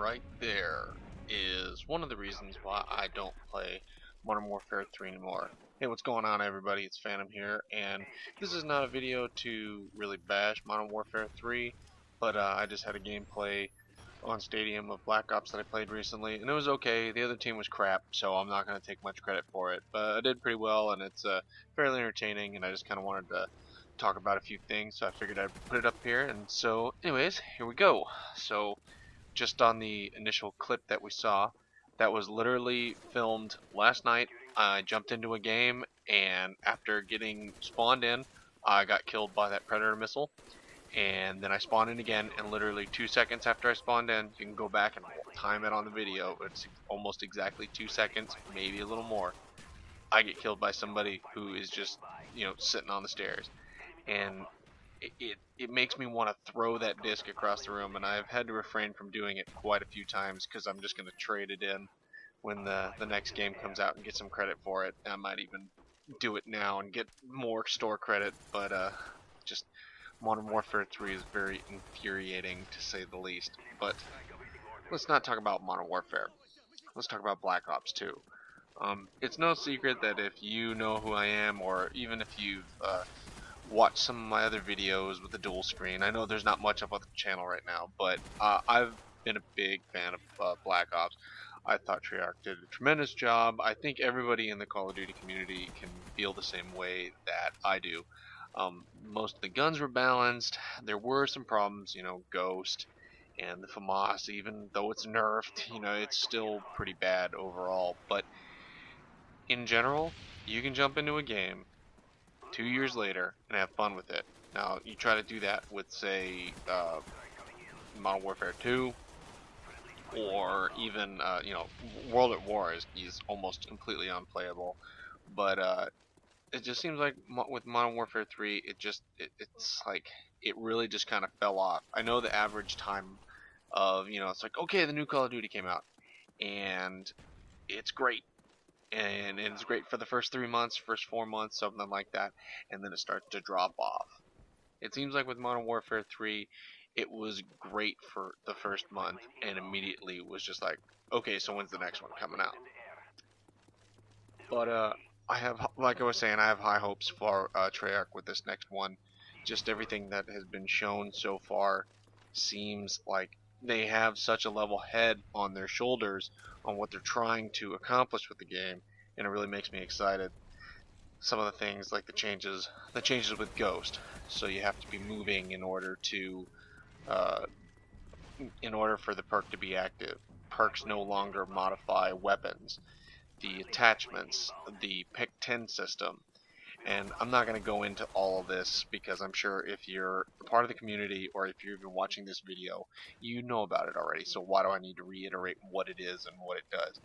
right there is one of the reasons why I don't play Modern Warfare 3 anymore. Hey, what's going on, everybody? It's Phantom here, and this is not a video to really bash Modern Warfare 3, but I just had a gameplay on Stadium of Black Ops that I played recently, and it was okay. The other team was crap, so I'm not going to take much credit for it, but I did pretty well, and it's fairly entertaining, and I just kind of wanted to talk about a few things, so I figured I'd put it up here. And so anyways, here we go. So just on the initial clip that we saw, that was literally filmed last night. I jumped into a game, and after getting spawned in, I got killed by that Predator missile, and then I spawned in again, and literally 2 seconds after I spawned in, you can go back and time it on the video, it's almost exactly 2 seconds, maybe a little more, I get killed by somebody who is just, sitting on the stairs. And it makes me want to throw that disc across the room, and I've had to refrain from doing it quite a few times because I'm just going to trade it in when the next game comes out and get some credit for it. I might even do it now and get more store credit, but just Modern Warfare 3 is very infuriating to say the least. But let's not talk about Modern Warfare. Let's talk about Black Ops 2. It's no secret that if you know who I am, or even if you've watch some of my other videos with the dual screen. I know there's not much up on the channel right now, but I've been a big fan of Black Ops. I thought Treyarch did a tremendous job. I think everybody in the Call of Duty community can feel the same way that I do. Most of the guns were balanced. There were some problems, Ghost and the FAMAS, even though it's nerfed, it's still pretty bad overall. But in general, you can jump into a game 2 years later and have fun with it. Now, you try to do that with, say, Modern Warfare 2, or even, World at War is almost completely unplayable. But it just seems like with Modern Warfare 3, it's like it really just kind of fell off. I know the average time of, it's like, okay, the new Call of Duty came out, and it's great. And it's great for the first 3 months, first 4 months, something like that, and then it starts to drop off. It seems like with Modern Warfare 3, it was great for the first month, and immediately was just like, okay, so when's the next one coming out? But I have, like I was saying, I have high hopes for Treyarch with this next one. Just everything that has been shown so far seems like they have such a level head on their shoulders on what they're trying to accomplish with the game, and it really makes me excited. Some of the things like the changes with Ghost, so you have to be moving in order for the perk to be active. Perks no longer modify weapons. The attachments, the pick 10 system, and I'm not going to go into all of this because I'm sure if you're a part of the community or if you're even watching this video, you know about it already, so why do I need to reiterate what it is and what it does?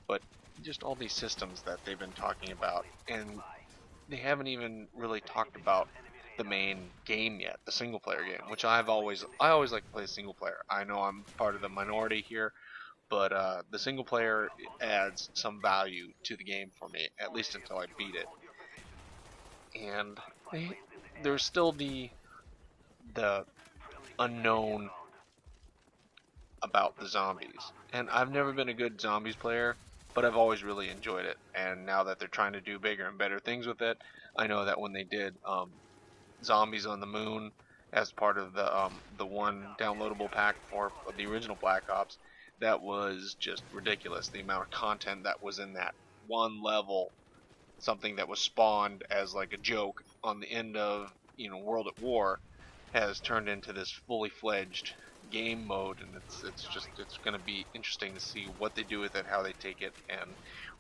But just all these systems that they've been talking about, and they haven't even really talked about the main game yet, the single player game, which I always like to play single player. I know I'm part of the minority here, but the single player adds some value to the game for me, at least until I beat it. And there's still the unknown about the zombies, and I've never been a good zombies player, but I've always really enjoyed it. And now that they're trying to do bigger and better things with it, I know that when they did Zombies on the Moon as part of the one downloadable pack for the original Black Ops, that was just ridiculous. The amount of content that was in that one level, something that was spawned as like a joke on the end of World at War, has turned into this fully fledged game mode, and it's going to be interesting to see what they do with it, how they take it, and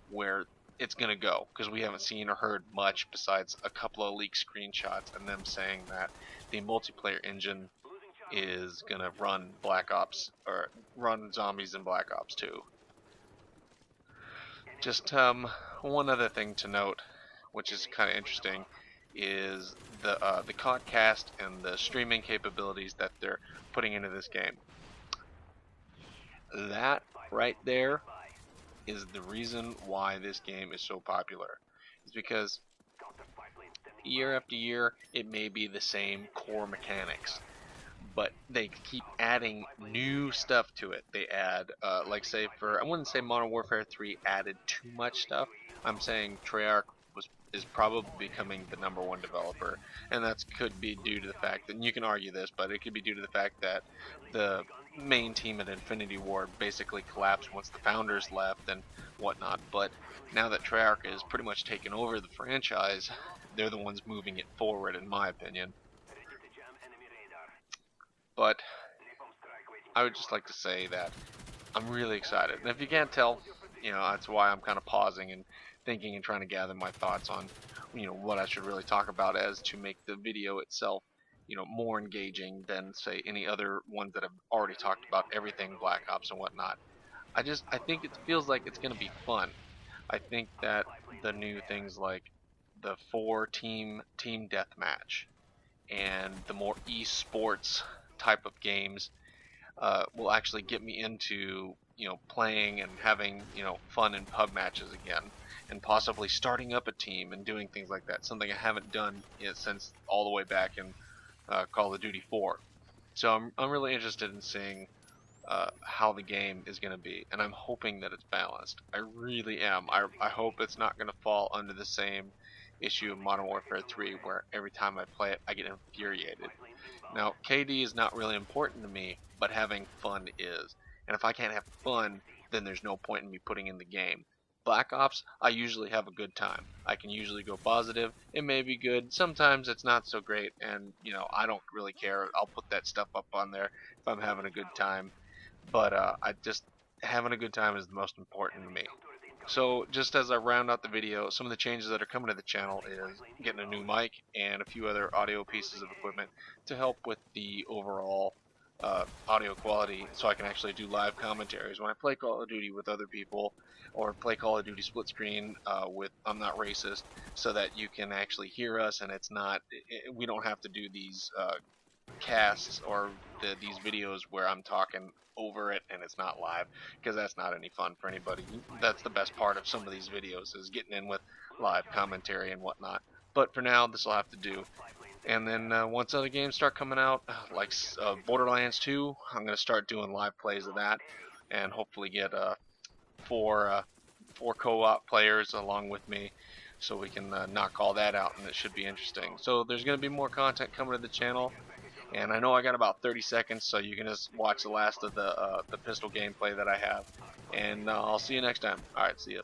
where it's going to go, because we haven't seen or heard much besides a couple of leaked screenshots and them saying that the multiplayer engine is going to run Black Ops, or run zombies in Black Ops 2. Just one other thing to note, which is kind of interesting, is the COD cast and the streaming capabilities that they're putting into this game. That right there is the reason why this game is so popular. It's because year after year, it may be the same core mechanics, but they keep adding new stuff to it. They add, like say for, I wouldn't say Modern Warfare 3 added too much stuff. I'm saying Treyarch is probably becoming the #1 developer, and that could be due to the fact that, and you can argue this, but it could be due to the fact that the main team at Infinity Ward basically collapsed once the founders left and whatnot. But now that Treyarch is pretty much taken over the franchise, they're the ones moving it forward, in my opinion. But I would just like to say that I'm really excited. And if you can't tell, that's why I'm kind of pausing and thinking and trying to gather my thoughts on, what I should really talk about as to make the video itself, more engaging than say any other ones that I've already talked about, everything Black Ops and whatnot. I think it feels like it's going to be fun. I think that the new things like the 4-team deathmatch and the more esports type of games will actually get me into playing and having fun in pub matches again, and possibly starting up a team and doing things like that. Something I haven't done since all the way back in Call of Duty 4. So I'm really interested in seeing how the game is going to be, and I'm hoping that it's balanced. I really am. I hope it's not going to fall under the same issue of Modern Warfare 3 where every time I play it I get infuriated. Now, KD is not really important to me, but having fun is. And if I can't have fun, then there's no point in me putting in the game. Black Ops, I usually have a good time. I can usually go positive. It may be good. Sometimes it's not so great, and I don't really care. I'll put that stuff up on there if I'm having a good time. But having a good time is the most important to me. So just as I round out the video, some of the changes that are coming to the channel is getting a new mic and a few other audio pieces of equipment to help with the overall audio quality, so I can actually do live commentaries when I play Call of Duty with other people, or play Call of Duty split screen with I'm Not Racist, so that you can actually hear us, and we don't have to do these casts or these videos where I'm talking over it and it's not live, because that's not any fun for anybody. That's the best part of some of these videos, is getting in with live commentary and whatnot. But for now, this will have to do. And then once other games start coming out, like Borderlands 2, I'm going to start doing live plays of that, and hopefully get four co-op players along with me, so we can knock all that out, and it should be interesting. So there's going to be more content coming to the channel. And I know I got about 30 seconds, so you can just watch the last of the pistol gameplay that I have. And I'll see you next time. Alright, see ya.